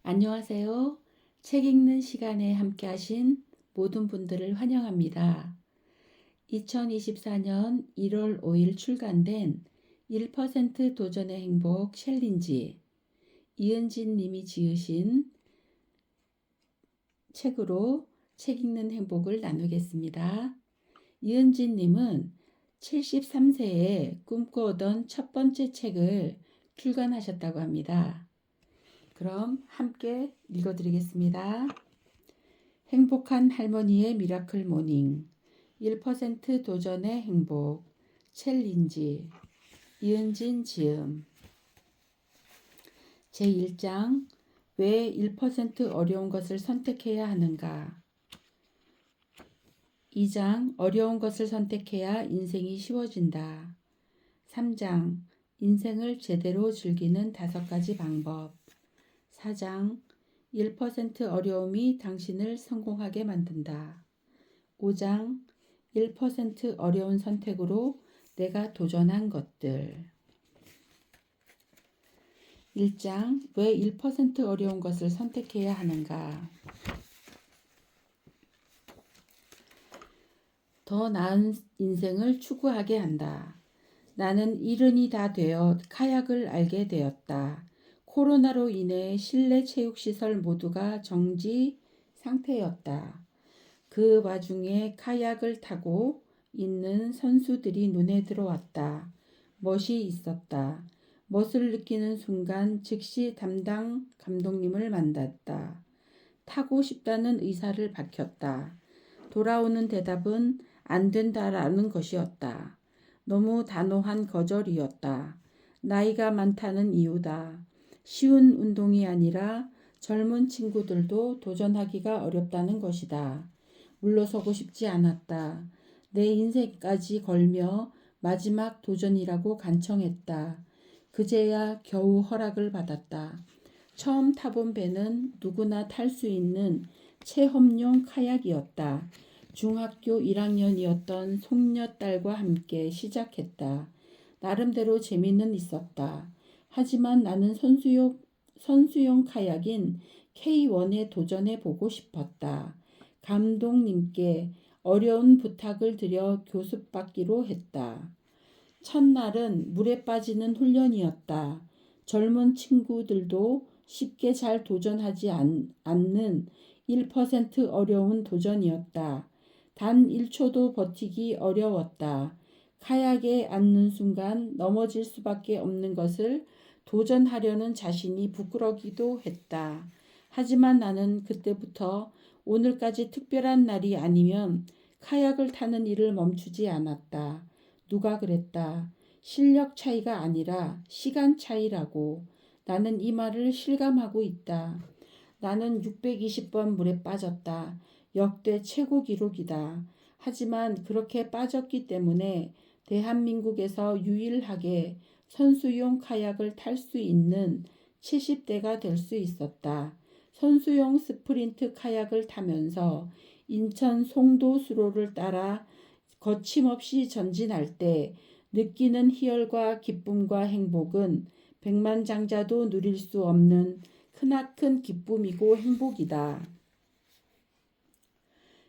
안녕하세요. 책 읽는 시간에 함께 하신 모든 분들을 환영합니다. 2024년 1월 5일 출간된 1% 도전의 행복 챌린지 이은진 님이 지으신 책으로 책 읽는 행복을 나누겠습니다. 이은진 님은 73세에 꿈꿔오던 첫 번째 책을 출간하셨다고 합니다. 그럼 함께 읽어드리겠습니다. 행복한 할머니의 미라클 모닝 1% 도전의 행복 챌린지 이은진 지음 제1장 왜 1% 어려운 것을 선택해야 하는가 2장 어려운 것을 선택해야 인생이 쉬워진다 3장 인생을 제대로 즐기는 5가지 방법 4장 1% 어려움이 당신을 성공하게 만든다. 5장 1% 어려운 선택으로 내가 도전한 것들 1장 왜 1% 어려운 것을 선택해야 하는가 더 나은 인생을 추구하게 한다. 나는 이른이 다 되어 카약을 알게 되었다. 코로나로 인해 실내 체육시설 모두가 정지 상태였다. 그 와중에 카약을 타고 있는 선수들이 눈에 들어왔다. 멋이 있었다. 멋을 느끼는 순간 즉시 담당 감독님을 만났다. 타고 싶다는 의사를 밝혔다. 돌아오는 대답은 안 된다라는 것이었다. 너무 단호한 거절이었다. 나이가 많다는 이유다. 쉬운 운동이 아니라 젊은 친구들도 도전하기가 어렵다는 것이다. 물러서고 싶지 않았다. 내 인생까지 걸며 마지막 도전이라고 간청했다. 그제야 겨우 허락을 받았다. 처음 타본 배는 누구나 탈 수 있는 체험용 카약이었다. 중학교 1학년이었던 손녀딸과 함께 시작했다. 나름대로 재미는 있었다. 하지만 나는 선수용 카약인 K1에 도전해 보고 싶었다. 감독님께 어려운 부탁을 드려 교습받기로 했다. 첫날은 물에 빠지는 훈련이었다. 젊은 친구들도 쉽게 잘 도전하지 않는 1% 어려운 도전이었다. 단 1초도 버티기 어려웠다. 카약에 앉는 순간 넘어질 수밖에 없는 것을 도전하려는 자신이 부끄러기도 했다. 하지만 나는 그때부터 오늘까지 특별한 날이 아니면 카약을 타는 일을 멈추지 않았다. 누가 그랬다. 실력 차이가 아니라 시간 차이라고. 나는 이 말을 실감하고 있다. 나는 620번 물에 빠졌다. 역대 최고 기록이다. 하지만 그렇게 빠졌기 때문에 대한민국에서 유일하게 선수용 카약을 탈 수 있는 70대가 될 수 있었다. 선수용 스프린트 카약을 타면서 인천 송도 수로를 따라 거침없이 전진할 때 느끼는 희열과 기쁨과 행복은 백만장자도 누릴 수 없는 크나큰 기쁨이고 행복이다.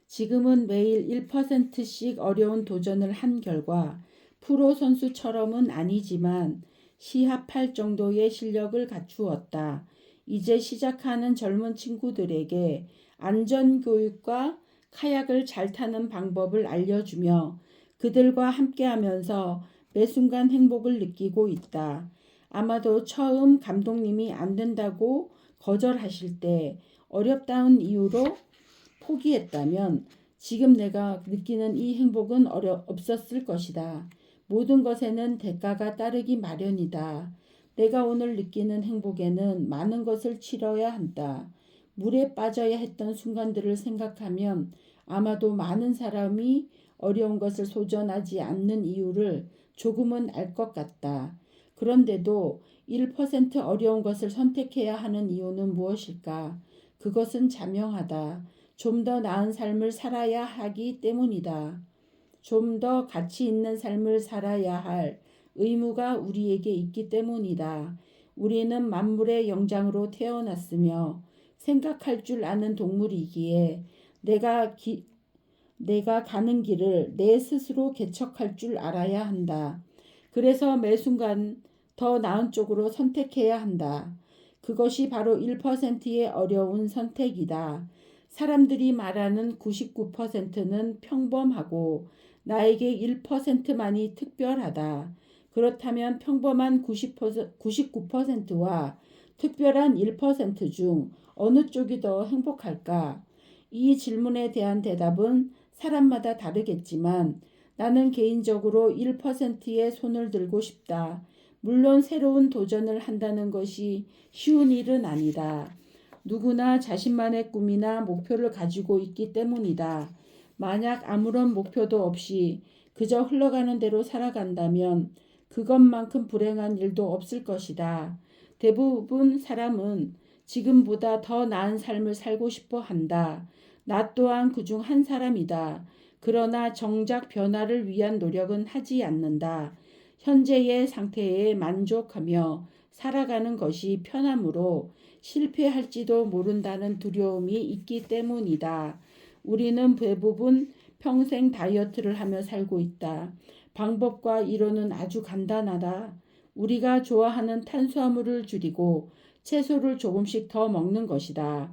지금은 매일 1%씩 어려운 도전을 한 결과 프로 선수처럼은 아니지만 시합할 정도의 실력을 갖추었다. 이제 시작하는 젊은 친구들에게 안전교육과 카약을 잘 타는 방법을 알려주며 그들과 함께하면서 매 순간 행복을 느끼고 있다. 아마도 처음 감독님이 안 된다고 거절하실 때 어렵다는 이유로 포기했다면 지금 내가 느끼는 이 행복은 없었을 것이다. 모든 것에는 대가가 따르기 마련이다. 내가 오늘 느끼는 행복에는 많은 것을 치러야 한다. 물에 빠져야 했던 순간들을 생각하면 아마도 많은 사람이 어려운 것을 도전하지 않는 이유를 조금은 알 것 같다. 그런데도 1% 어려운 것을 선택해야 하는 이유는 무엇일까? 그것은 자명하다. 좀 더 나은 삶을 살아야 하기 때문이다. 좀 더 가치 있는 삶을 살아야 할 의무가 우리에게 있기 때문이다. 우리는 만물의 영장으로 태어났으며 생각할 줄 아는 동물이기에 내가 가는 길을 내 스스로 개척할 줄 알아야 한다. 그래서 매 순간 더 나은 쪽으로 선택해야 한다. 그것이 바로 1%의 어려운 선택이다. 사람들이 말하는 99%는 평범하고 나에게 1%만이 특별하다. 그렇다면 평범한 99%와 특별한 1%중 어느 쪽이 더 행복할까? 이 질문에 대한 대답은 사람마다 다르겠지만 나는 개인적으로 1%의 손을 들고 싶다. 물론 새로운 도전을 한다는 것이 쉬운 일은 아니다. 누구나 자신만의 꿈이나 목표를 가지고 있기 때문이다. 만약 아무런 목표도 없이 그저 흘러가는 대로 살아간다면 그것만큼 불행한 일도 없을 것이다. 대부분 사람은 지금보다 더 나은 삶을 살고 싶어 한다. 나 또한 그중 한 사람이다. 그러나 정작 변화를 위한 노력은 하지 않는다. 현재의 상태에 만족하며 살아가는 것이 편함으로 실패할지도 모른다는 두려움이 있기 때문이다. 우리는 대부분 평생 다이어트를 하며 살고 있다. 방법과 이론은 아주 간단하다. 우리가 좋아하는 탄수화물을 줄이고 채소를 조금씩 더 먹는 것이다.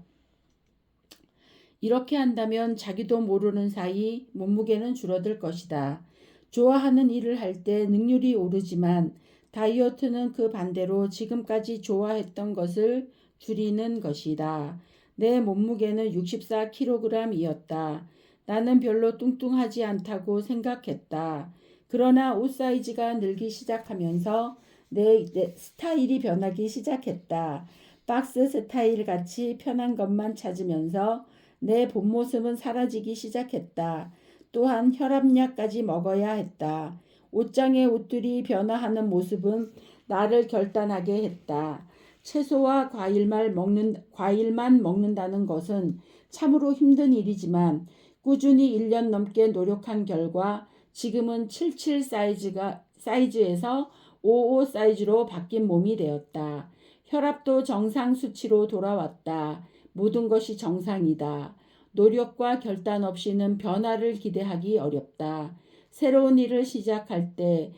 이렇게 한다면 자기도 모르는 사이 몸무게는 줄어들 것이다. 좋아하는 일을 할 때 능률이 오르지만 다이어트는 그 반대로 지금까지 좋아했던 것을 줄이는 것이다. 내 몸무게는 64kg이었다. 나는 별로 뚱뚱하지 않다고 생각했다. 그러나 옷 사이즈가 늘기 시작하면서 내 스타일이 변하기 시작했다. 박스 스타일 같이 편한 것만 찾으면서 내 본 모습은 사라지기 시작했다. 또한 혈압약까지 먹어야 했다. 옷장의 옷들이 변화하는 모습은 나를 결단하게 했다. 채소와 과일만 먹는다는 것은 참으로 힘든 일이지만 꾸준히 1년 넘게 노력한 결과 지금은 77 사이즈에서 55 사이즈로 바뀐 몸이 되었다. 혈압도 정상 수치로 돌아왔다. 모든 것이 정상이다. 노력과 결단 없이는 변화를 기대하기 어렵다. 새로운 일을 시작할 때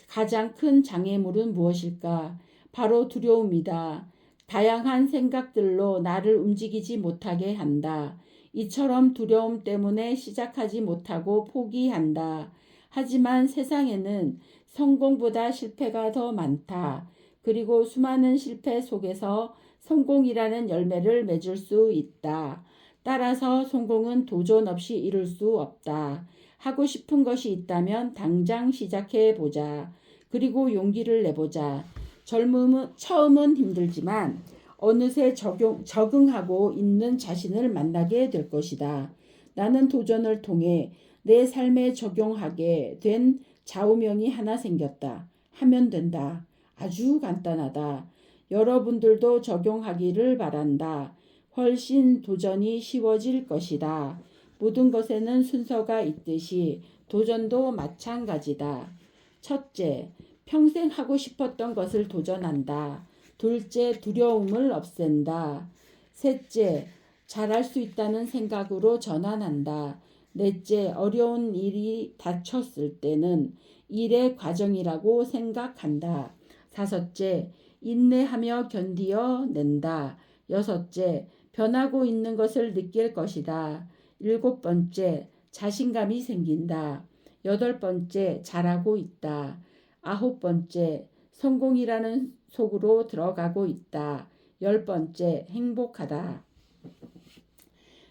가장 큰 장애물은 무엇일까? 바로 두려움이다. 다양한 생각들로 나를 움직이지 못하게 한다. 이처럼 두려움 때문에 시작하지 못하고 포기한다. 하지만 세상에는 성공보다 실패가 더 많다. 그리고 수많은 실패 속에서 성공이라는 열매를 맺을 수 있다. 따라서 성공은 도전 없이 이룰 수 없다. 하고 싶은 것이 있다면 당장 시작해 보자. 그리고 용기를 내보자. 처음은 힘들지만 어느새 적응하고 있는 자신을 만나게 될 것이다. 나는 도전을 통해 내 삶에 적용하게 된 좌우명이 하나 생겼다. 하면 된다. 아주 간단하다. 여러분들도 적용하기를 바란다. 훨씬 도전이 쉬워질 것이다. 모든 것에는 순서가 있듯이 도전도 마찬가지다. 첫째, 평생 하고 싶었던 것을 도전한다. 둘째, 두려움을 없앤다. 셋째, 잘할 수 있다는 생각으로 전환한다. 넷째, 어려운 일이 닥쳤을 때는 일의 과정이라고 생각한다. 다섯째, 인내하며 견디어낸다. 여섯째, 변하고 있는 것을 느낄 것이다. 일곱 번째, 자신감이 생긴다. 여덟 번째, 잘하고 있다. 아홉 번째, 성공이라는 속으로 들어가고 있다. 열 번째, 행복하다.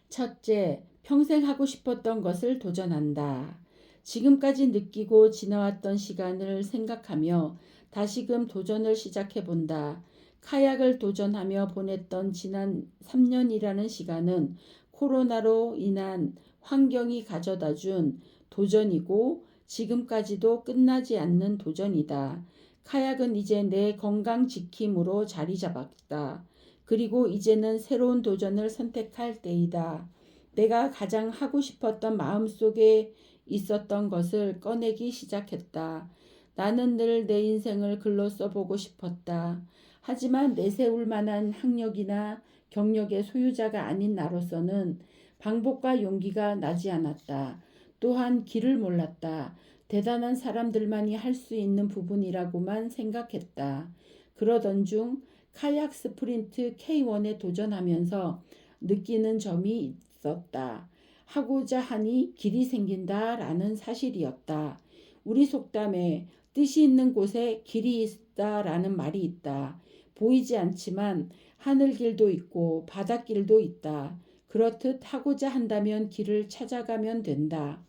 첫째, 평생 하고 싶었던 것을 도전한다. 지금까지 느끼고 지나왔던 시간을 생각하며 다시금 도전을 시작해본다. 카약을 도전하며 보냈던 지난 3년이라는 시간은 코로나로 인한 환경이 가져다준 도전이고 지금까지도 끝나지 않는 도전이다. 카약은 이제 내 건강 지킴으로 자리 잡았다. 그리고 이제는 새로운 도전을 선택할 때이다. 내가 가장 하고 싶었던 마음속에 있었던 것을 꺼내기 시작했다. 나는 늘 내 인생을 글로 써보고 싶었다. 하지만 내세울 만한 학력이나 경력의 소유자가 아닌 나로서는 방법과 용기가 나지 않았다. 또한 길을 몰랐다. 대단한 사람들만이 할 수 있는 부분이라고만 생각했다. 그러던 중 카약 스프린트 K1에 도전하면서 느끼는 점이 있었다. 하고자 하니 길이 생긴다라는 사실이었다. 우리 속담에 뜻이 있는 곳에 길이 있다라는 말이 있다. 보이지 않지만 하늘길도 있고 바닷길도 있다. 그렇듯 하고자 한다면 길을 찾아가면 된다.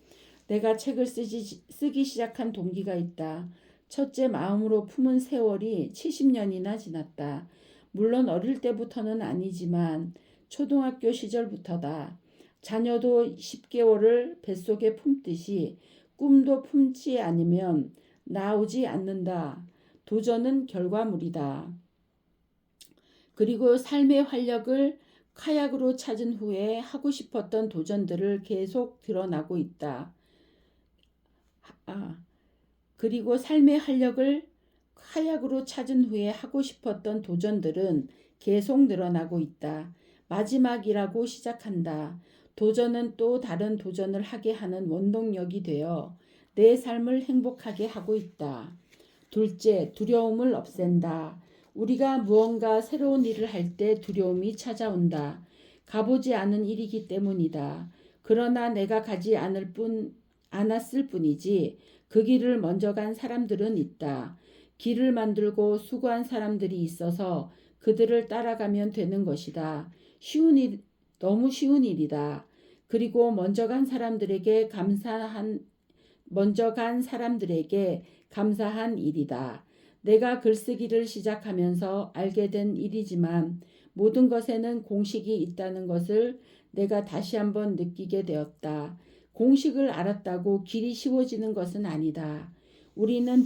내가 책을 쓰기 시작한 동기가 있다. 첫째 마음으로 품은 세월이 70년이나 지났다. 물론 어릴 때부터는 아니지만 초등학교 시절부터다. 자녀도 10개월을 뱃속에 품듯이 꿈도 품지 않으면 나오지 않는다. 도전은 결과물이다. 그리고 삶의 활력을 카약으로 찾은 후에 하고 싶었던 도전들을 계속 드러나고 있다. 그리고 삶의 활력을 카약으로 찾은 후에 하고 싶었던 도전들은 계속 늘어나고 있다. 마지막이라고 시작한다. 도전은 또 다른 도전을 하게 하는 원동력이 되어 내 삶을 행복하게 하고 있다. 둘째, 두려움을 없앤다. 우리가 무언가 새로운 일을 할 때 두려움이 찾아온다. 가보지 않은 일이기 때문이다. 그러나 내가 가지 않았을 뿐이지 그 길을 먼저 간 사람들은 있다. 길을 만들고 수고한 사람들이 있어서 그들을 따라가면 되는 것이다. 너무 쉬운 일이다. 그리고 먼저 간 사람들에게 감사한 일이다. 내가 글쓰기를 시작하면서 알게 된 일이지만 모든 것에는 공식이 있다는 것을 내가 다시 한번 느끼게 되었다. 공식을 알았다고 길이 쉬워지는 것은 아니다. 우리는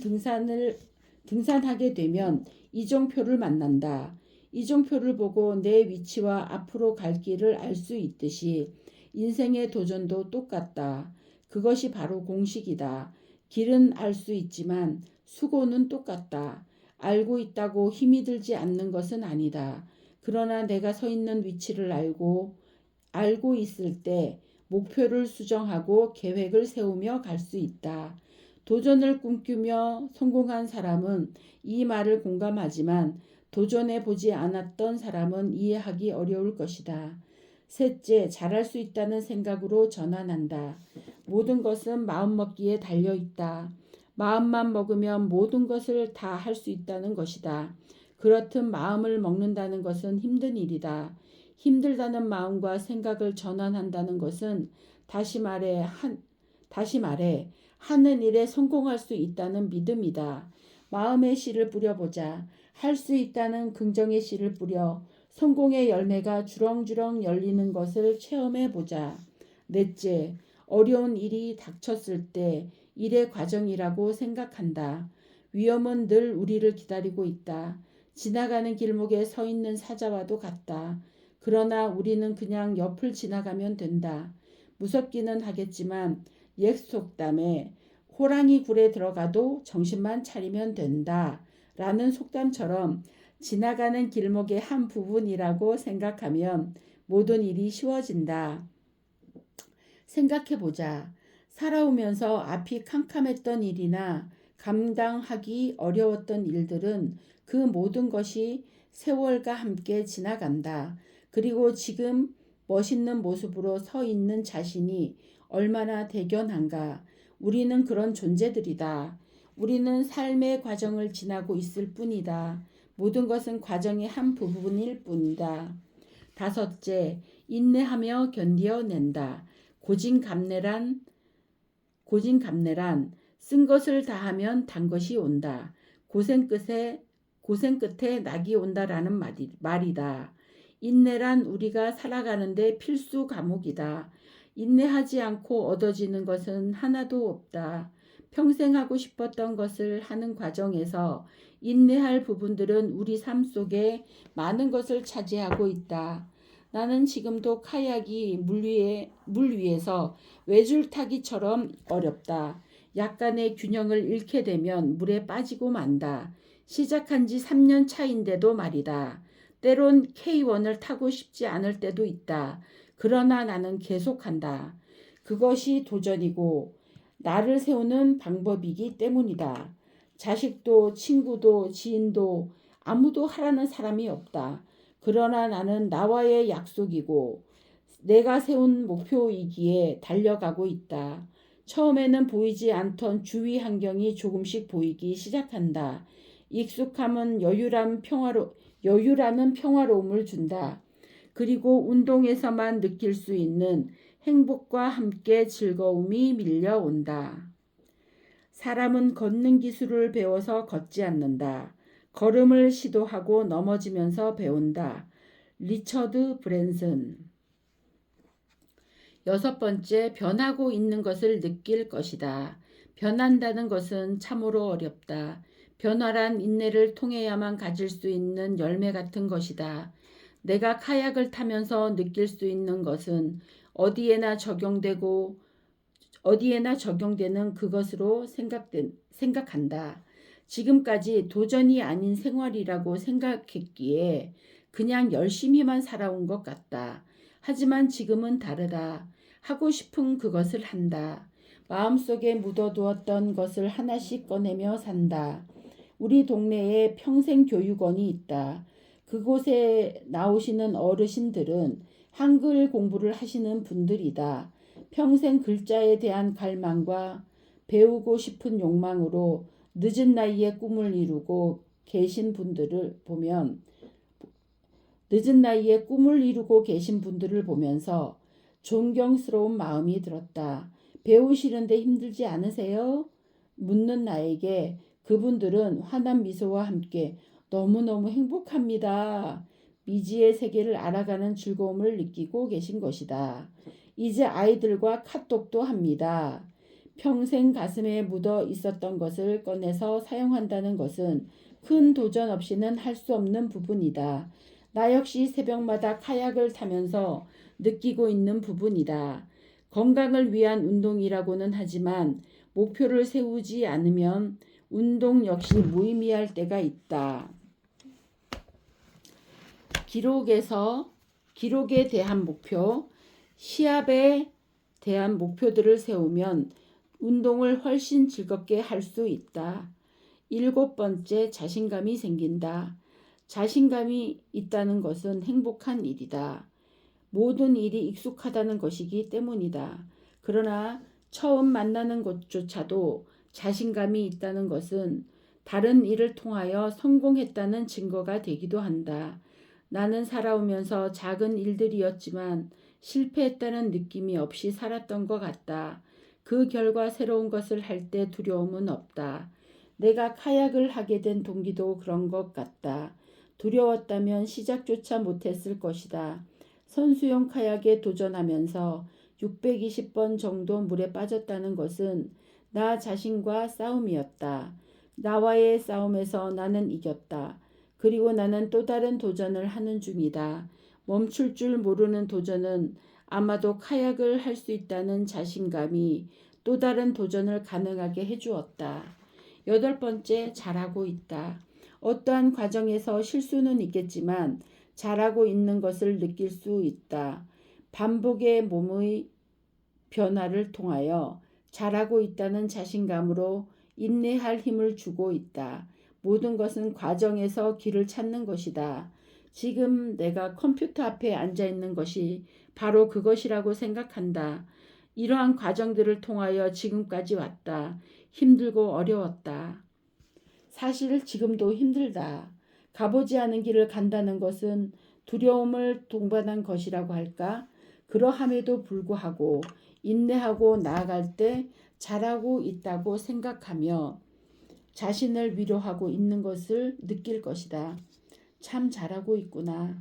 등산하게 되면 이정표를 만난다. 이정표를 보고 내 위치와 앞으로 갈 길을 알 수 있듯이 인생의 도전도 똑같다. 그것이 바로 공식이다. 길은 알 수 있지만 수고는 똑같다. 알고 있다고 힘이 들지 않는 것은 아니다. 그러나 내가 서 있는 위치를 알고 있을 때 목표를 수정하고 계획을 세우며 갈 수 있다. 도전을 꿈꾸며 성공한 사람은 이 말을 공감하지만 도전해 보지 않았던 사람은 이해하기 어려울 것이다. 셋째, 잘할 수 있다는 생각으로 전환한다. 모든 것은 마음먹기에 달려있다. 마음만 먹으면 모든 것을 다 할 수 있다는 것이다. 그렇듯 마음을 먹는다는 것은 힘든 일이다. 힘들다는 마음과 생각을 전환한다는 것은 다시 말해 하는 일에 성공할 수 있다는 믿음이다. 마음의 씨를 뿌려보자. 할 수 있다는 긍정의 씨를 뿌려 성공의 열매가 주렁주렁 열리는 것을 체험해보자. 넷째, 어려운 일이 닥쳤을 때 일의 과정이라고 생각한다. 위험은 늘 우리를 기다리고 있다. 지나가는 길목에 서 있는 사자와도 같다. 그러나 우리는 그냥 옆을 지나가면 된다. 무섭기는 하겠지만 옛 속담에 호랑이 굴에 들어가도 정신만 차리면 된다. 라는 속담처럼 지나가는 길목의 한 부분이라고 생각하면 모든 일이 쉬워진다. 생각해보자. 살아오면서 앞이 캄캄했던 일이나 감당하기 어려웠던 일들은 그 모든 것이 세월과 함께 지나간다. 그리고 지금 멋있는 모습으로 서 있는 자신이 얼마나 대견한가. 우리는 그런 존재들이다. 우리는 삶의 과정을 지나고 있을 뿐이다. 모든 것은 과정의 한 부분일 뿐이다. 다섯째, 인내하며 견뎌낸다. 고진감래란 쓴 것을 다하면 단 것이 온다. 고생 끝에 낙이 온다라는 말이다. 인내란 우리가 살아가는데 필수 과목이다. 인내하지 않고 얻어지는 것은 하나도 없다. 평생 하고 싶었던 것을 하는 과정에서 인내할 부분들은 우리 삶 속에 많은 것을 차지하고 있다. 나는 지금도 카약이 물 위에서 외줄타기처럼 어렵다. 약간의 균형을 잃게 되면 물에 빠지고 만다. 시작한 지 3년 차인데도 말이다. 때론 K1을 타고 싶지 않을 때도 있다. 그러나 나는 계속한다. 그것이 도전이고 나를 세우는 방법이기 때문이다. 자식도 친구도 지인도 아무도 하라는 사람이 없다. 그러나 나는 나와의 약속이고 내가 세운 목표이기에 달려가고 있다. 처음에는 보이지 않던 주위 환경이 조금씩 보이기 시작한다. 익숙함은 여유라는 평화로움을 준다. 그리고 운동에서만 느낄 수 있는 행복과 함께 즐거움이 밀려온다. 사람은 걷는 기술을 배워서 걷지 않는다. 걸음을 시도하고 넘어지면서 배운다. 리처드 브랜슨. 6번째, 변하고 있는 것을 느낄 것이다. 변한다는 것은 참으로 어렵다. 변화란 인내를 통해야만 가질 수 있는 열매 같은 것이다. 내가 카약을 타면서 느낄 수 있는 것은 어디에나 적용되는 그것으로 생각한다. 지금까지 도전이 아닌 생활이라고 생각했기에 그냥 열심히만 살아온 것 같다. 하지만 지금은 다르다. 하고 싶은 그것을 한다. 마음속에 묻어두었던 것을 하나씩 꺼내며 산다. 우리 동네에 평생교육원이 있다. 그곳에 나오시는 어르신들은 한글 공부를 하시는 분들이다. 평생 글자에 대한 갈망과 배우고 싶은 욕망으로 늦은 나이에 꿈을 이루고 계신 분들을 보면서 존경스러운 마음이 들었다. 배우시는데 힘들지 않으세요? 묻는 나에게 그분들은 환한 미소와 함께 너무너무 행복합니다. 미지의 세계를 알아가는 즐거움을 느끼고 계신 것이다. 이제 아이들과 카톡도 합니다. 평생 가슴에 묻어 있었던 것을 꺼내서 사용한다는 것은 큰 도전 없이는 할 수 없는 부분이다. 나 역시 새벽마다 카약을 타면서 느끼고 있는 부분이다. 건강을 위한 운동이라고는 하지만 목표를 세우지 않으면 운동 역시 무의미할 때가 있다. 기록에 대한 목표, 시합에 대한 목표들을 세우면 운동을 훨씬 즐겁게 할 수 있다. 7번째, 자신감이 생긴다. 자신감이 있다는 것은 행복한 일이다. 모든 일이 익숙하다는 것이기 때문이다. 그러나 처음 만나는 것조차도 자신감이 있다는 것은 다른 일을 통하여 성공했다는 증거가 되기도 한다. 나는 살아오면서 작은 일들이었지만 실패했다는 느낌이 없이 살았던 것 같다. 그 결과 새로운 것을 할 때 두려움은 없다. 내가 카약을 하게 된 동기도 그런 것 같다. 두려웠다면 시작조차 못했을 것이다. 선수용 카약에 도전하면서 620번 정도 물에 빠졌다는 것은 나 자신과 싸움이었다. 나와의 싸움에서 나는 이겼다. 그리고 나는 또 다른 도전을 하는 중이다. 멈출 줄 모르는 도전은 아마도 카약을 할 수 있다는 자신감이 또 다른 도전을 가능하게 해주었다. 8번째, 잘하고 있다. 어떠한 과정에서 실수는 있겠지만 잘하고 있는 것을 느낄 수 있다. 반복의 몸의 변화를 통하여 잘하고 있다는 자신감으로 인내할 힘을 주고 있다. 모든 것은 과정에서 길을 찾는 것이다. 지금 내가 컴퓨터 앞에 앉아 있는 것이 바로 그것이라고 생각한다. 이러한 과정들을 통하여 지금까지 왔다. 힘들고 어려웠다. 사실 지금도 힘들다. 가보지 않은 길을 간다는 것은 두려움을 동반한 것이라고 할까? 그러함에도 불구하고 인내하고 나아갈 때 잘하고 있다고 생각하며 자신을 위로하고 있는 것을 느낄 것이다. 참 잘하고 있구나.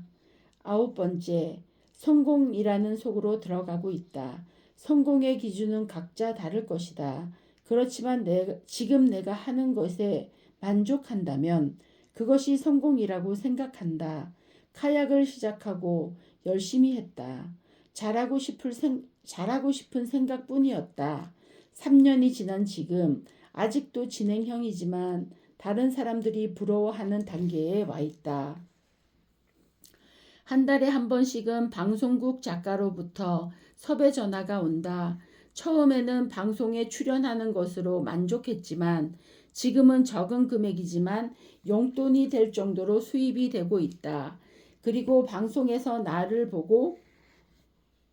9번째, 성공이라는 속으로 들어가고 있다. 성공의 기준은 각자 다를 것이다. 그렇지만 지금 내가 하는 것에 만족한다면 그것이 성공이라고 생각한다. 카약을 시작하고 열심히 했다. 잘하고 싶은 생각뿐이었다. 3년이 지난 지금 아직도 진행형이지만 다른 사람들이 부러워하는 단계에 와 있다. 한 달에 한 번씩은 방송국 작가로부터 섭외 전화가 온다. 처음에는 방송에 출연하는 것으로 만족했지만 지금은 적은 금액이지만 용돈이 될 정도로 수입이 되고 있다. 그리고 방송에서 나를 보고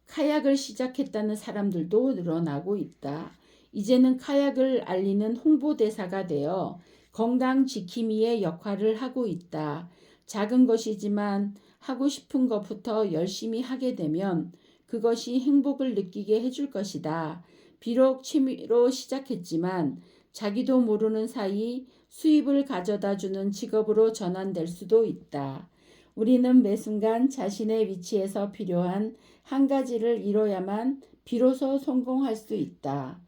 카약을 시작했다는 사람들도 늘어나고 있다. 이제는 카약을 알리는 홍보대사가 되어 건강 지킴이의 역할을 하고 있다. 작은 것이지만 하고 싶은 것부터 열심히 하게 되면 그것이 행복을 느끼게 해줄 것이다. 비록 취미로 시작했지만 자기도 모르는 사이 수입을 가져다 주는 직업으로 전환될 수도 있다. 우리는 매 순간 자신의 위치에서 필요한 한 가지를 이뤄야만 비로소 성공할 수 있다.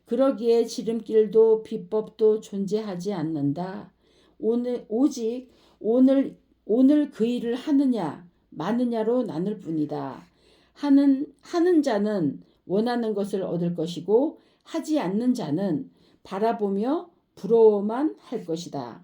그러기에 지름길도 비법도 존재하지 않는다. 오직 오늘 그 일을 하느냐 마느냐로 나눌 뿐이다. 하는 자는 원하는 것을 얻을 것이고 하지 않는 자는 바라보며 부러워만 할 것이다.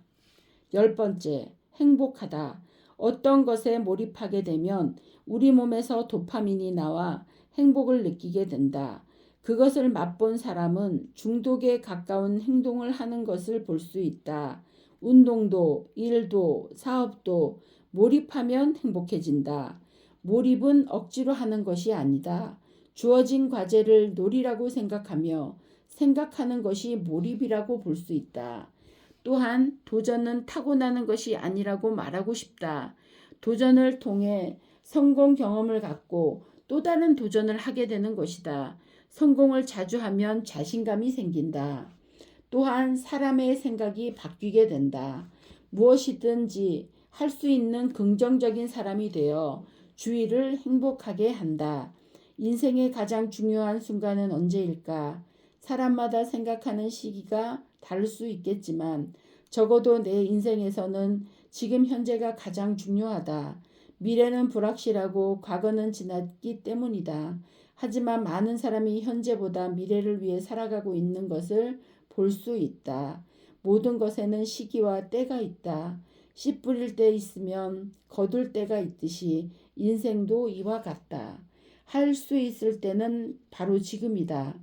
10번째, 행복하다. 어떤 것에 몰입하게 되면 우리 몸에서 도파민이 나와 행복을 느끼게 된다. 그것을 맛본 사람은 중독에 가까운 행동을 하는 것을 볼 수 있다. 운동도, 일도, 사업도 몰입하면 행복해진다. 몰입은 억지로 하는 것이 아니다. 주어진 과제를 놀이라고 생각하며 생각하는 것이 몰입이라고 볼 수 있다. 또한 도전은 타고나는 것이 아니라고 말하고 싶다. 도전을 통해 성공 경험을 갖고 또 다른 도전을 하게 되는 것이다. 성공을 자주 하면 자신감이 생긴다. 또한 사람의 생각이 바뀌게 된다. 무엇이든지 할 수 있는 긍정적인 사람이 되어 주위를 행복하게 한다. 인생의 가장 중요한 순간은 언제일까? 사람마다 생각하는 시기가 다를 수 있겠지만 적어도 내 인생에서는 지금 현재가 가장 중요하다. 미래는 불확실하고 과거는 지났기 때문이다. 하지만 많은 사람이 현재보다 미래를 위해 살아가고 있는 것을 볼 수 있다. 모든 것에는 시기와 때가 있다. 씨 뿌릴 때 있으면 거둘 때가 있듯이 인생도 이와 같다. 할 수 있을 때는 바로 지금이다.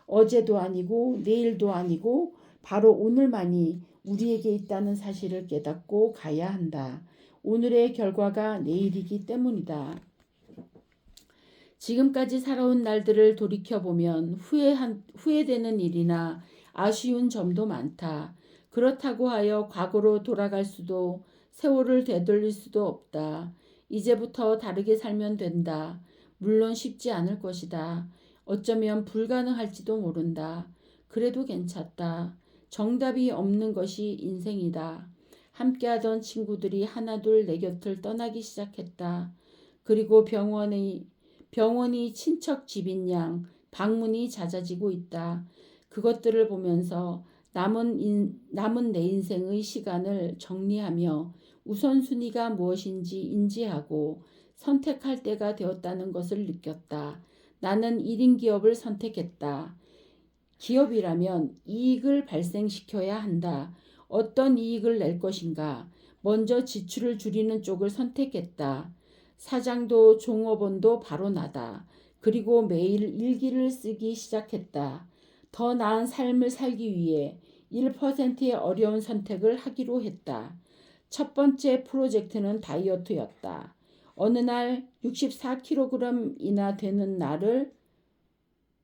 어제도 아니고 내일도 아니고 바로 오늘만이 우리에게 있다는 사실을 깨닫고 가야 한다. 오늘의 결과가 내일이기 때문이다. 지금까지 살아온 날들을 돌이켜보면 후회되는 일이나 아쉬운 점도 많다. 그렇다고 하여 과거로 돌아갈 수도 세월을 되돌릴 수도 없다. 이제부터 다르게 살면 된다. 물론 쉽지 않을 것이다. 어쩌면 불가능할지도 모른다. 그래도 괜찮다. 정답이 없는 것이 인생이다. 함께하던 친구들이 하나둘 내 곁을 떠나기 시작했다. 그리고 병원이 친척 집인 양 방문이 잦아지고 있다. 그것들을 보면서 남은 내 인생의 시간을 정리하며 우선순위가 무엇인지 인지하고 선택할 때가 되었다는 것을 느꼈다. 나는 1인 기업을 선택했다. 기업이라면 이익을 발생시켜야 한다. 어떤 이익을 낼 것인가? 먼저 지출을 줄이는 쪽을 선택했다. 사장도 종업원도 바로 나다. 그리고 매일 일기를 쓰기 시작했다. 더 나은 삶을 살기 위해 1%의 어려운 선택을 하기로 했다. 첫 번째 프로젝트는 다이어트였다. 어느 날 64kg이나 되는 나를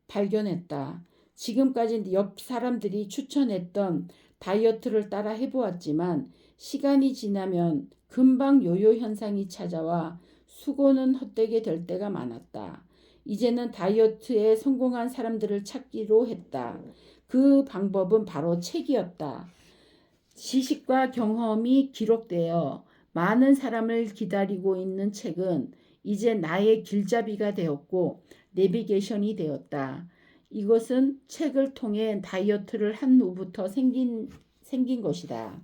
발견했다. 지금까지 옆 사람들이 추천했던 다이어트를 따라 해보았지만 시간이 지나면 금방 요요 현상이 찾아와 수고는 헛되게 될 때가 많았다. 이제는 다이어트에 성공한 사람들을 찾기로 했다. 그 방법은 바로 책이었다. 지식과 경험이 기록되어 많은 사람을 기다리고 있는 책은 이제 나의 길잡이가 되었고 내비게이션이 되었다. 이것은 책을 통해 다이어트를 한 후부터 생긴 것이다.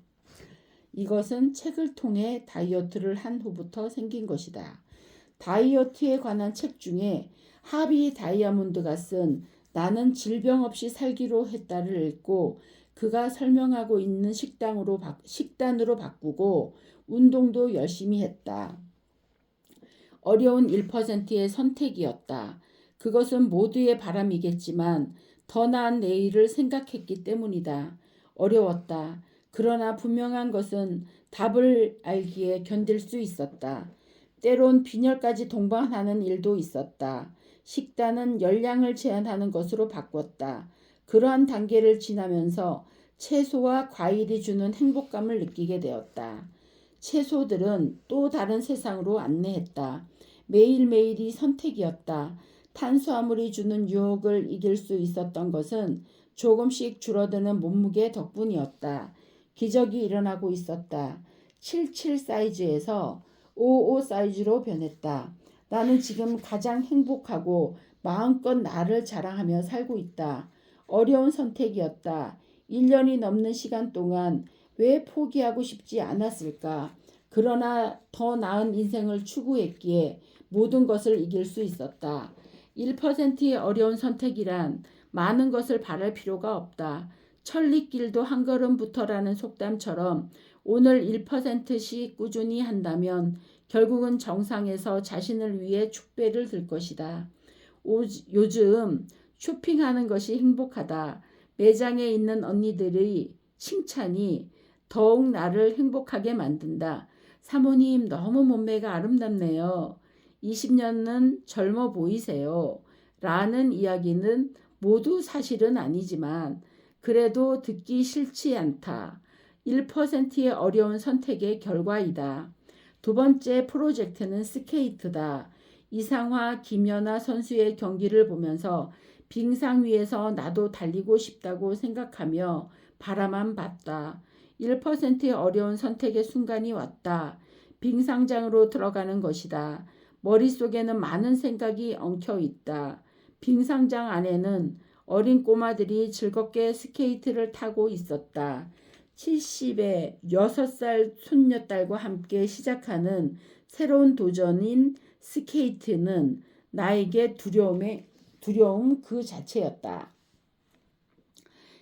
이것은 책을 통해 다이어트를 한 후부터 생긴 것이다. 다이어트에 관한 책 중에 하비 다이아몬드가 쓴 나는 질병 없이 살기로 했다를 읽고 그가 설명하고 있는 식단으로 바꾸고 운동도 열심히 했다. 어려운 1%의 선택이었다. 그것은 모두의 바람이겠지만 더 나은 내일을 생각했기 때문이다. 어려웠다. 그러나 분명한 것은 답을 알기에 견딜 수 있었다. 때론 빈혈까지 동반하는 일도 있었다. 식단은 열량을 제한하는 것으로 바꿨다. 그러한 단계를 지나면서 채소와 과일이 주는 행복감을 느끼게 되었다. 채소들은 또 다른 세상으로 안내했다. 매일매일이 선택이었다. 탄수화물이 주는 유혹을 이길 수 있었던 것은 조금씩 줄어드는 몸무게 덕분이었다. 기적이 일어나고 있었다. 77 사이즈에서 55 사이즈로 변했다. 나는 지금 가장 행복하고 마음껏 나를 자랑하며 살고 있다. 어려운 선택이었다. 1년이 넘는 시간 동안 왜 포기하고 싶지 않았을까? 그러나 더 나은 인생을 추구했기에 모든 것을 이길 수 있었다. 1%의 어려운 선택이란 많은 것을 바랄 필요가 없다. 천리길도 한 걸음부터라는 속담처럼 오늘 1%씩 꾸준히 한다면 결국은 정상에서 자신을 위해 축배를 들 것이다. 요즘 쇼핑하는 것이 행복하다. 매장에 있는 언니들의 칭찬이 더욱 나를 행복하게 만든다. 사모님 너무 몸매가 아름답네요. 20년은 젊어 보이세요. 라는 이야기는 모두 사실은 아니지만 그래도 듣기 싫지 않다. 1%의 어려운 선택의 결과이다. 두 번째 프로젝트는 스케이트다. 이상화, 김연아 선수의 경기를 보면서 빙상 위에서 나도 달리고 싶다고 생각하며 바라만 봤다. 1%의 어려운 선택의 순간이 왔다. 빙상장으로 들어가는 것이다. 머릿속에는 많은 생각이 엉켜 있다. 빙상장 안에는 어린 꼬마들이 즐겁게 스케이트를 타고 있었다. 70의 6살 손녀딸과 함께 시작하는 새로운 도전인 스케이트는 나에게 두려움 그 자체였다.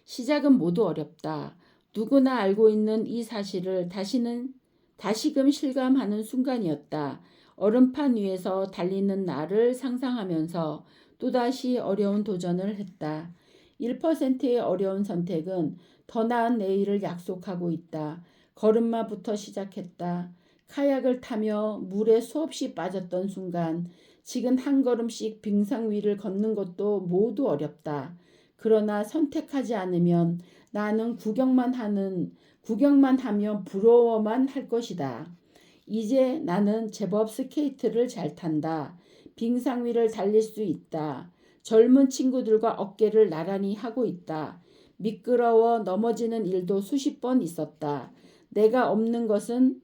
시작은 모두 어렵다. 누구나 알고 있는 이 사실을 다시금 실감하는 순간이었다. 얼음판 위에서 달리는 나를 상상하면서 또다시 어려운 도전을 했다. 1%의 어려운 선택은 더 나은 내일을 약속하고 있다. 걸음마부터 시작했다. 카약을 타며 물에 수없이 빠졌던 순간 지금 한 걸음씩 빙상 위를 걷는 것도 모두 어렵다. 그러나 선택하지 않으면 나는 구경만 하며 부러워만 할 것이다. 이제 나는 제법 스케이트를 잘 탄다. 빙상 위를 달릴 수 있다. 젊은 친구들과 어깨를 나란히 하고 있다. 미끄러워 넘어지는 일도 수십 번 있었다. 대가 없는 것은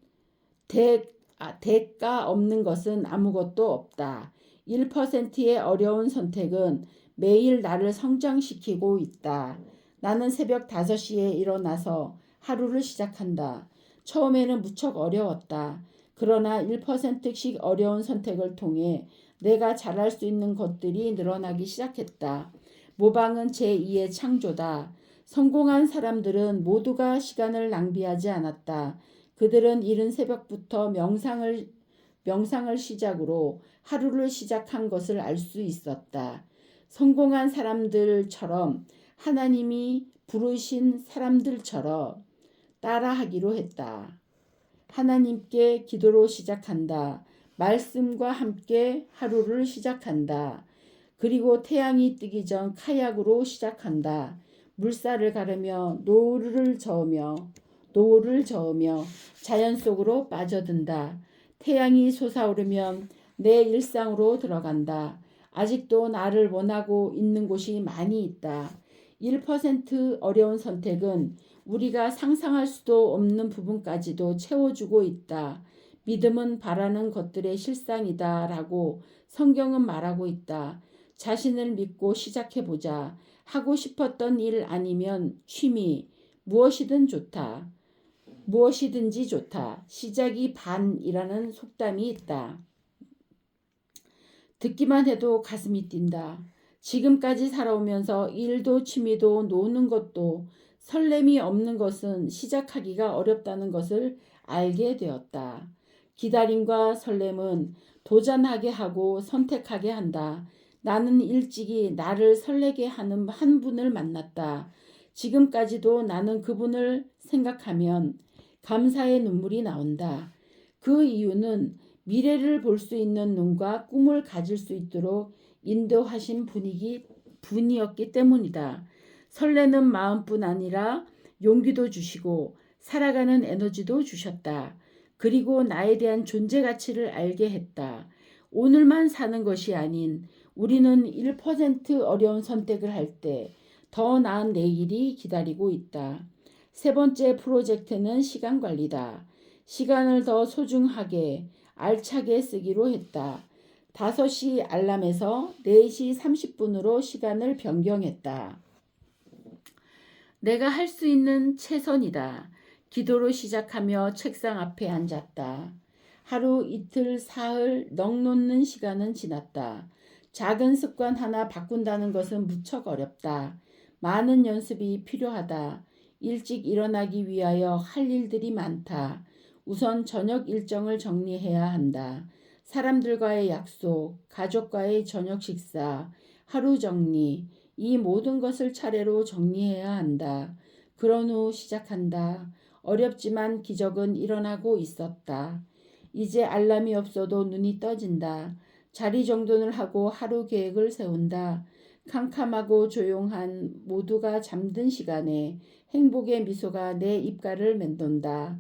대가 없는 것은 아무것도 없다. 1%의 어려운 선택은 매일 나를 성장시키고 있다. 나는 새벽 5시에 일어나서 하루를 시작한다. 처음에는 무척 어려웠다. 그러나 1%씩 어려운 선택을 통해 내가 잘할 수 있는 것들이 늘어나기 시작했다. 모방은 제2의 창조다. 성공한 사람들은 모두가 시간을 낭비하지 않았다. 그들은 이른 새벽부터 명상을 시작으로 하루를 시작한 것을 알 수 있었다. 성공한 사람들처럼 하나님이 부르신 사람들처럼 따라하기로 했다. 하나님께 기도로 시작한다. 말씀과 함께 하루를 시작한다. 그리고 태양이 뜨기 전 카약으로 시작한다. 물살을 가르며 노을을 저으며 자연 속으로 빠져든다. 태양이 솟아오르면 내 일상으로 들어간다. 아직도 나를 원하고 있는 곳이 많이 있다. 1% 어려운 선택은 우리가 상상할 수도 없는 부분까지도 채워주고 있다. 믿음은 바라는 것들의 실상이다 라고 성경은 말하고 있다. 자신을 믿고 시작해보자. 하고 싶었던 일 아니면 취미, 무엇이든지 좋다. 시작이 반이라는 속담이 있다. 듣기만 해도 가슴이 뛴다. 지금까지 살아오면서 일도 취미도 노는 것도 설렘이 없는 것은 시작하기가 어렵다는 것을 알게 되었다. 기다림과 설렘은 도전하게 하고 선택하게 한다. 나는 일찍이 나를 설레게 하는 한 분을 만났다. 지금까지도 나는 그분을 생각하면 감사의 눈물이 나온다. 그 이유는 미래를 볼 수 있는 눈과 꿈을 가질 수 있도록 인도하신 분이었기 때문이다. 설레는 마음뿐 아니라 용기도 주시고 살아가는 에너지도 주셨다. 그리고 나에 대한 존재 가치를 알게 했다. 오늘만 사는 것이 아닌 우리는 1% 어려운 선택을 할 때 더 나은 내일이 기다리고 있다. 세 번째 프로젝트는 시간 관리다. 시간을 더 소중하게 알차게 쓰기로 했다. 5시 알람에서 4시 30분으로 시간을 변경했다. 내가 할 수 있는 최선이다. 기도로 시작하며 책상 앞에 앉았다. 하루, 이틀, 사흘 넋놓는 시간은 지났다. 작은 습관 하나 바꾼다는 것은 무척 어렵다. 많은 연습이 필요하다. 일찍 일어나기 위하여 할 일들이 많다. 우선 저녁 일정을 정리해야 한다. 사람들과의 약속, 가족과의 저녁 식사, 하루 정리, 이 모든 것을 차례로 정리해야 한다. 그런 후 시작한다. 어렵지만 기적은 일어나고 있었다. 이제 알람이 없어도 눈이 떠진다. 자리 정돈을 하고 하루 계획을 세운다. 캄캄하고 조용한 모두가 잠든 시간에 행복의 미소가 내 입가를 맴돈다.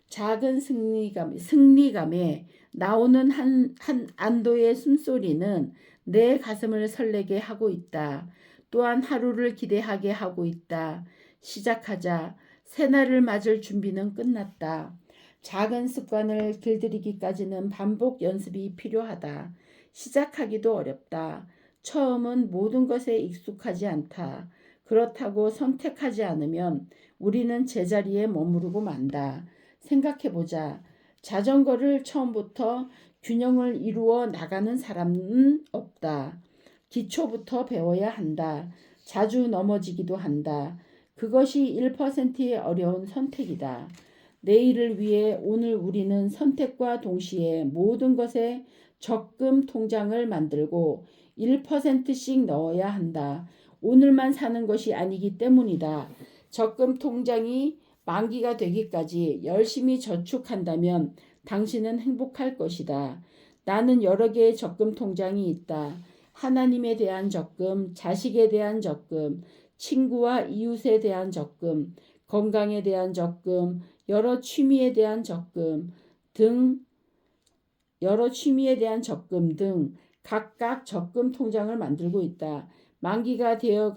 작은 승리감에 나오는 한 안도의 숨소리는 내 가슴을 설레게 하고 있다. 또한 하루를 기대하게 하고 있다. 시작하자. 새날을 맞을 준비는 끝났다. 작은 습관을 길들이기까지는 반복 연습이 필요하다. 시작하기도 어렵다. 처음은 모든 것에 익숙하지 않다. 그렇다고 선택하지 않으면 우리는 제자리에 머무르고 만다. 생각해보자. 자전거를 처음부터 균형을 이루어 나가는 사람은 없다. 기초부터 배워야 한다. 자주 넘어지기도 한다. 그것이 1%의 어려운 선택이다. 내일을 위해 오늘 우리는 선택과 동시에 모든 것에 적금 통장을 만들고 1%씩 넣어야 한다. 오늘만 사는 것이 아니기 때문이다. 적금 통장이 만기가 되기까지 열심히 저축한다면 당신은 행복할 것이다. 나는 여러 개의 적금 통장이 있다. 하나님에 대한 적금, 자식에 대한 적금, 친구와 이웃에 대한 적금, 건강에 대한 적금, 여러 취미에 대한 적금 등 각각 적금 통장을 만들고 있다. 만기가 되어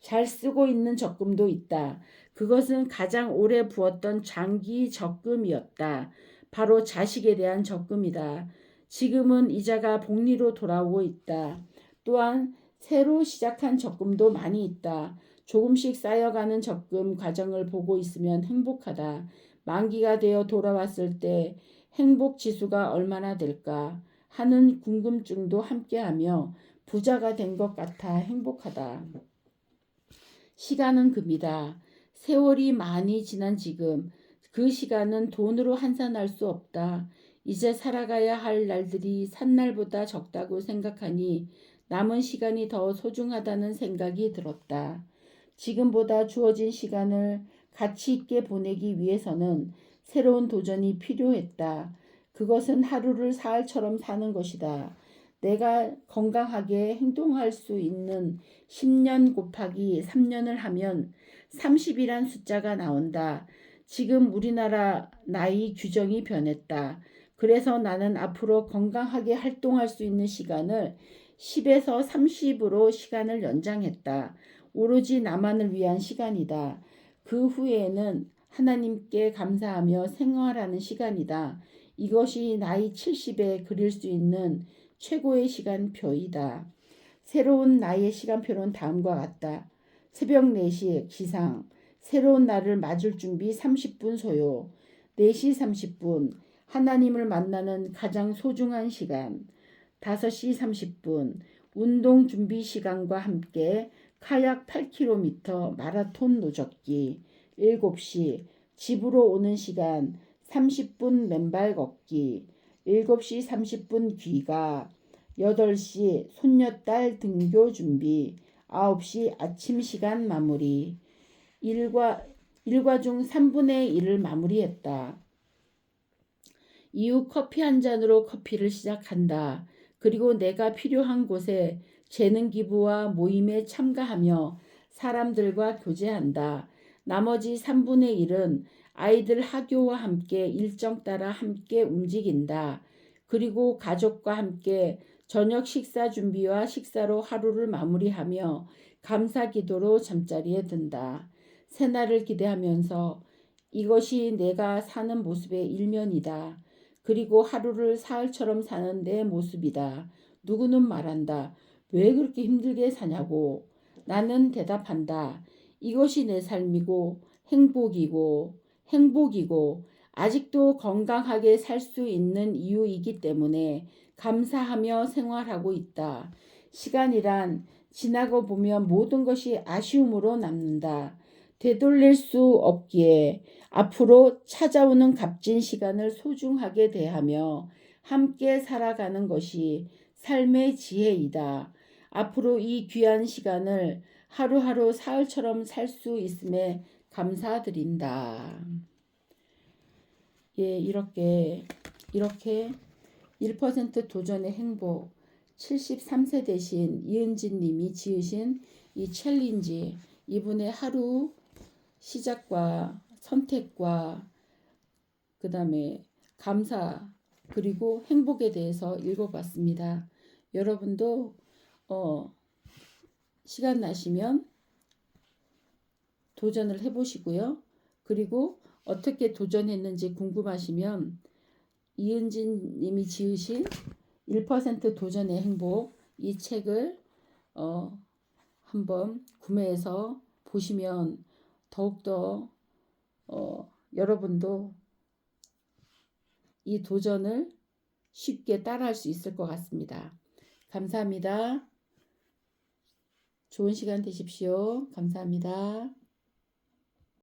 잘 쓰고 있는 적금도 있다. 그것은 가장 오래 부었던 장기 적금이었다. 바로 자식에 대한 적금이다. 지금은 이자가 복리로 돌아오고 있다. 또한 새로 시작한 적금도 많이 있다. 조금씩 쌓여가는 적금 과정을 보고 있으면 행복하다. 만기가 되어 돌아왔을 때 행복 지수가 얼마나 될까 하는 궁금증도 함께하며 부자가 된 것 같아 행복하다. 시간은 금이다. 세월이 많이 지난 지금 그 시간은 돈으로 환산할 수 없다. 이제 살아가야 할 날들이 산날보다 적다고 생각하니 남은 시간이 더 소중하다는 생각이 들었다. 지금보다 주어진 시간을 가치 있게 보내기 위해서는 새로운 도전이 필요했다. 그것은 하루를 사흘처럼 사는 것이다. 내가 건강하게 행동할 수 있는 10년 곱하기 3년을 하면 30이란 숫자가 나온다. 지금 우리나라 나이 규정이 변했다. 그래서 나는 앞으로 건강하게 활동할 수 있는 시간을 10에서 30으로 시간을 연장했다. 오로지 나만을 위한 시간이다. 그 후에는 하나님께 감사하며 생활하는 시간이다. 이것이 나이 70에 그릴 수 있는 최고의 시간표이다. 새로운 나의 시간표는 다음과 같다. 새벽 4시 기상, 새로운 날을 맞을 준비 30분 소요, 4시 30분, 하나님을 만나는 가장 소중한 시간, 5시 30분, 운동 준비 시간과 함께 카약 8km 마라톤 노젓기. 7시 집으로 오는 시간 30분 맨발 걷기. 7시 30분 귀가. 8시 손녀딸 등교 준비. 9시 아침 시간 마무리. 일과 중 3분의 1을 마무리했다. 이후 커피 한 잔으로 커피를 시작한다. 그리고 내가 필요한 곳에 재능 기부와 모임에 참가하며 사람들과 교제한다. 나머지 3분의 1은 아이들 학교와 함께 일정 따라 함께 움직인다. 그리고 가족과 함께 저녁 식사 준비와 식사로 하루를 마무리하며 감사 기도로 잠자리에 든다. 새날을 기대하면서 이것이 내가 사는 모습의 일면이다. 그리고 하루를 사흘처럼 사는 내 모습이다. 누구는 말한다. 왜 그렇게 힘들게 사냐고. 나는 대답한다. 이것이 내 삶이고 행복이고 아직도 건강하게 살 수 있는 이유이기 때문에 감사하며 생활하고 있다. 시간이란 지나고 보면 모든 것이 아쉬움으로 남는다. 되돌릴 수 없기에 앞으로 찾아오는 값진 시간을 소중하게 대하며 함께 살아가는 것이 삶의 지혜이다. 앞으로 이 귀한 시간을 하루하루 사흘처럼 살 수 있음에 감사드린다. 예, 이렇게 1% 도전의 행복 73세 되신 이은진 님이 지으신 이 챌린지, 이분의 하루 시작과 선택과 그 다음에 감사 그리고 행복에 대해서 읽어봤습니다. 여러분도 시간 나시면 도전을 해보시고요. 그리고 어떻게 도전했는지 궁금하시면 이은진 님이 지으신 1% 도전의 행복, 이 책을 한번 구매해서 보시면 더욱더 여러분도 이 도전을 쉽게 따라할 수 있을 것 같습니다. 감사합니다. 좋은 시간 되십시오. 감사합니다.